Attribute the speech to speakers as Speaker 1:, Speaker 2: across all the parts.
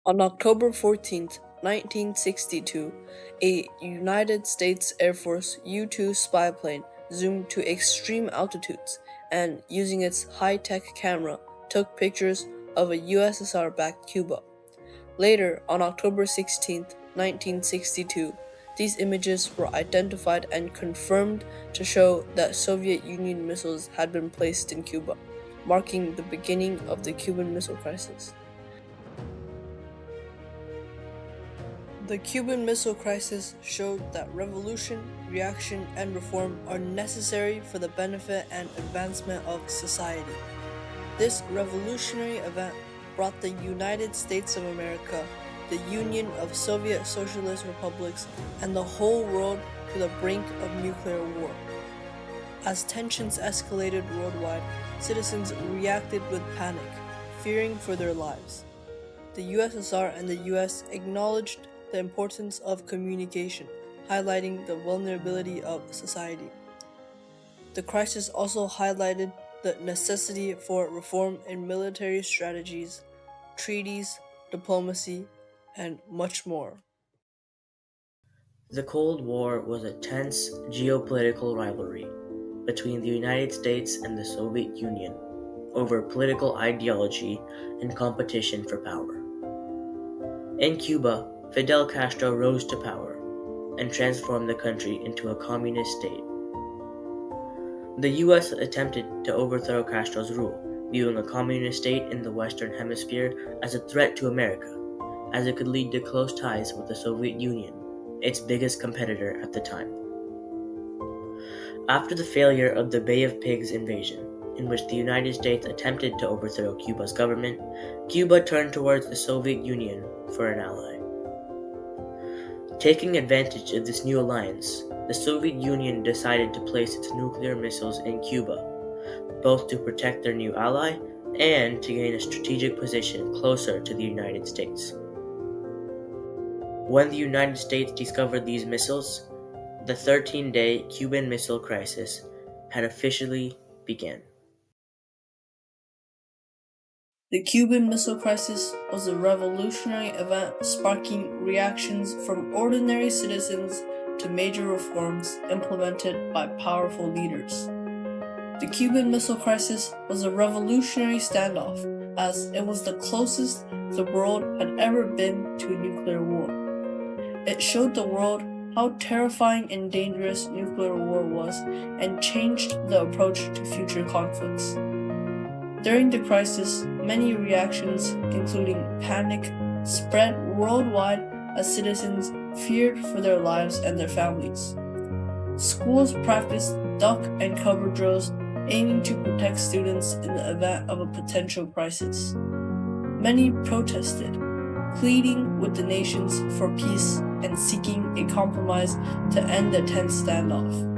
Speaker 1: On October 14th, 1962, a United States Air Force U-2 spy plane zoomed to extreme altitudes and, using its high-tech camera, took pictures of a USSR-backed Cuba. Later, on October 16th, 1962, these images were identified and confirmed to show that Soviet Union missiles had been placed in Cuba, marking the beginning of the Cuban Missile Crisis. The Cuban Missile Crisis showed that revolution, reaction, and reform are necessary for the benefit and advancement of society. This revolutionary event brought the United States of America, the Union of Soviet Socialist Republics, and the whole world to the brink of nuclear war. As tensions escalated worldwide, citizens reacted with panic, fearing for their lives. The USSR and the US acknowledged the importance of communication, highlighting the vulnerability of society. The crisis also highlighted the necessity for reform in military strategies, treaties, diplomacy, and much more.
Speaker 2: The Cold War was a tense geopolitical rivalry between the United States and the Soviet Union over political ideology and competition for power. In Cuba, Fidel Castro rose to power and transformed the country into a communist state. The US attempted to overthrow Castro's rule, viewing a communist state in the Western Hemisphere as a threat to America, as it could lead to close ties with the Soviet Union, its biggest competitor at the time. After the failure of the Bay of Pigs invasion, in which the United States attempted to overthrow Cuba's government, Cuba turned towards the Soviet Union for an ally. Taking advantage of this new alliance, the Soviet Union decided to place its nuclear missiles in Cuba, both to protect their new ally and to gain a strategic position closer to the United States. When the United States discovered these missiles, the 13-day Cuban Missile Crisis had officially begun.
Speaker 1: The Cuban Missile Crisis was a revolutionary event sparking reactions from ordinary citizens to major reforms implemented by powerful leaders. The Cuban Missile Crisis was a revolutionary standoff, as it was the closest the world had ever been to a nuclear war. It showed the world how terrifying and dangerous nuclear war was and changed the approach to future conflicts. During the crisis, many reactions, including panic, spread worldwide as citizens feared for their lives and their families. Schools practiced duck and cover drills, aiming to protect students in the event of a potential crisis. Many protested, pleading with the nations for peace and seeking a compromise to end the tense standoff.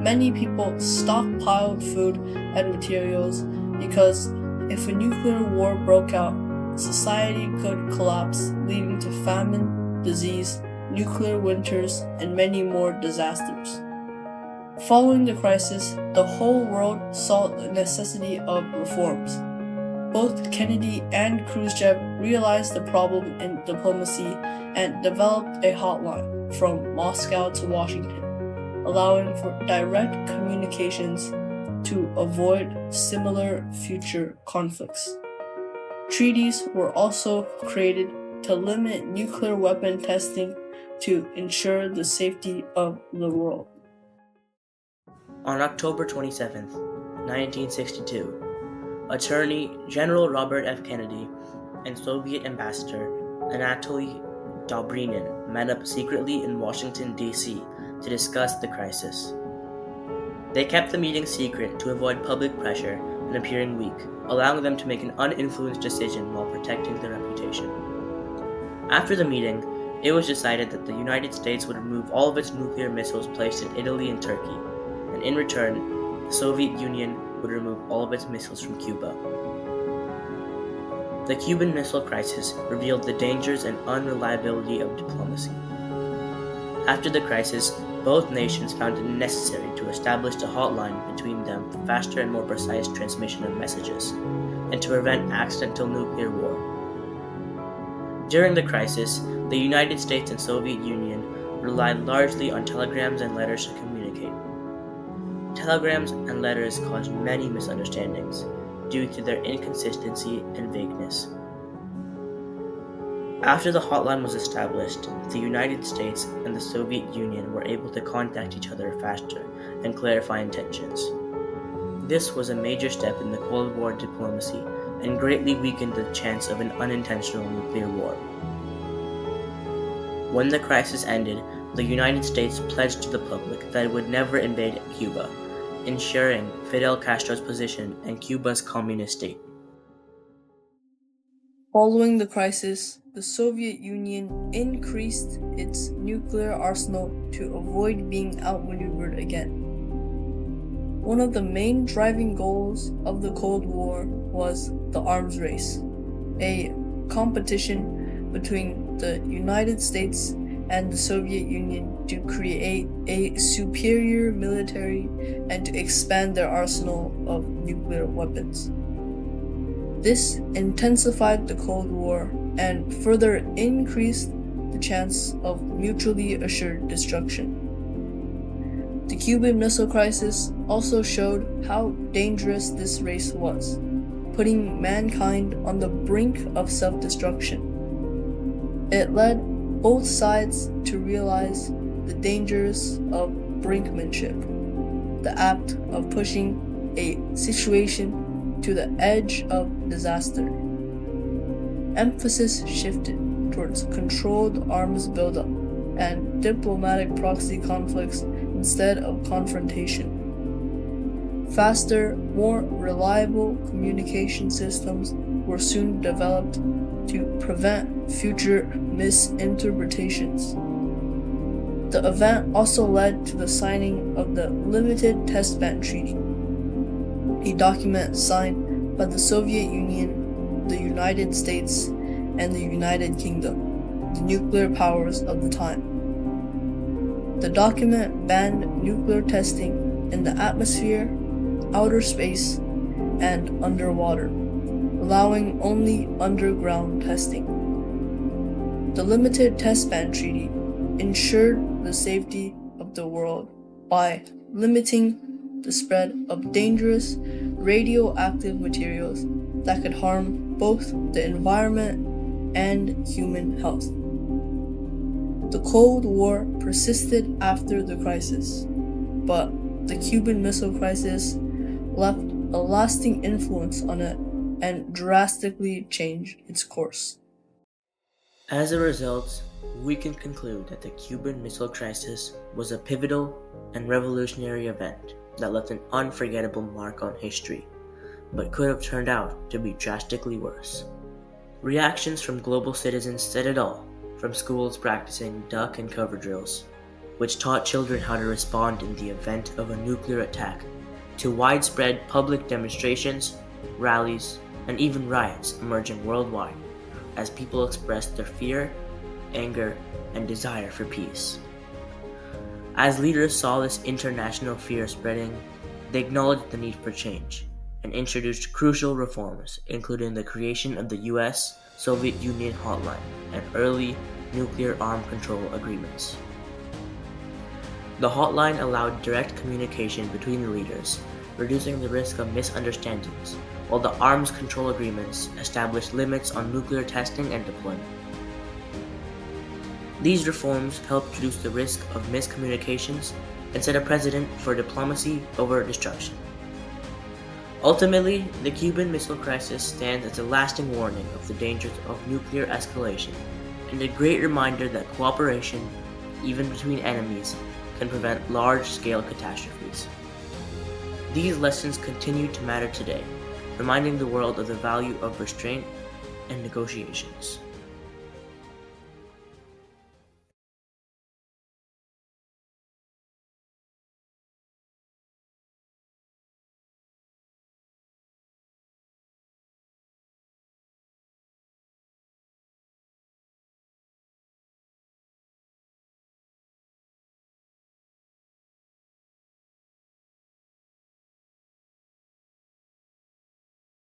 Speaker 1: Many people stockpiled food and materials because if a nuclear war broke out, society could collapse, leading to famine, disease, nuclear winters, and many more disasters. Following the crisis, the whole world saw the necessity of reforms. Both Kennedy and Khrushchev realized the problem in diplomacy and developed a hotline from Moscow to Washington, allowing for direct communications to avoid similar future conflicts. Treaties were also created to limit nuclear weapon testing to ensure the safety of the world.
Speaker 2: On October 27, 1962, Attorney General Robert F. Kennedy and Soviet Ambassador Anatoly Dobrynin met up secretly in Washington, D.C. to discuss the crisis. They kept the meeting secret to avoid public pressure and appearing weak, allowing them to make an uninfluenced decision while protecting their reputation. After the meeting, it was decided that the United States would remove all of its nuclear missiles placed in Italy and Turkey, and in return, the Soviet Union would remove all of its missiles from Cuba. The Cuban Missile Crisis revealed the dangers and unreliability of diplomacy. After the crisis, both nations found it necessary to establish a hotline between them for faster and more precise transmission of messages, and to prevent accidental nuclear war. During the crisis, the United States and Soviet Union relied largely on telegrams and letters to communicate. Telegrams and letters caused many misunderstandings due to their inconsistency and vagueness. After the hotline was established, the United States and the Soviet Union were able to contact each other faster and clarify intentions. This was a major step in the Cold War diplomacy and greatly weakened the chance of an unintentional nuclear war. When the crisis ended, the United States pledged to the public that it would never invade Cuba, ensuring Fidel Castro's position and Cuba's communist state.
Speaker 1: Following the crisis, the Soviet Union increased its nuclear arsenal to avoid being outmaneuvered again. One of the main driving goals of the Cold War was the arms race, a competition between the United States and the Soviet Union to create a superior military and to expand their arsenal of nuclear weapons. This intensified the Cold War and further increased the chance of mutually assured destruction. The Cuban Missile Crisis also showed how dangerous this race was, putting mankind on the brink of self-destruction. It led both sides to realize the dangers of brinkmanship, the act of pushing a situation to the edge of disaster. Emphasis shifted towards controlled arms buildup and diplomatic proxy conflicts instead of confrontation. Faster, more reliable communication systems were soon developed to prevent future misinterpretations. The event also led to the signing of the Limited Test Ban Treaty, a document signed by the Soviet Union, the United States, and the United Kingdom, the nuclear powers of the time. The document banned nuclear testing in the atmosphere, outer space, and underwater, allowing only underground testing. The Limited Test Ban Treaty ensured the safety of the world by limiting the spread of dangerous radioactive materials that could harm both the environment and human health. The Cold War persisted after the crisis, but the Cuban Missile Crisis left a lasting influence on it and drastically changed its course.
Speaker 2: As a result, we can conclude that the Cuban Missile Crisis was a pivotal and revolutionary event that left an unforgettable mark on history, but could have turned out to be drastically worse. Reactions from global citizens said it all, from schools practicing duck and cover drills, which taught children how to respond in the event of a nuclear attack, to widespread public demonstrations, rallies, and even riots emerging worldwide as people expressed their fear, anger, and desire for peace. As leaders saw this international fear spreading, they acknowledged the need for change and introduced crucial reforms, including the creation of the US-Soviet Union hotline and early nuclear arm control agreements. The hotline allowed direct communication between the leaders, reducing the risk of misunderstandings, while the arms control agreements established limits on nuclear testing and deployment. These reforms helped reduce the risk of miscommunications and set a precedent for diplomacy over destruction. Ultimately, the Cuban Missile Crisis stands as a lasting warning of the dangers of nuclear escalation and a great reminder that cooperation, even between enemies, can prevent large-scale catastrophes. These lessons continue to matter today, reminding the world of the value of restraint and negotiations.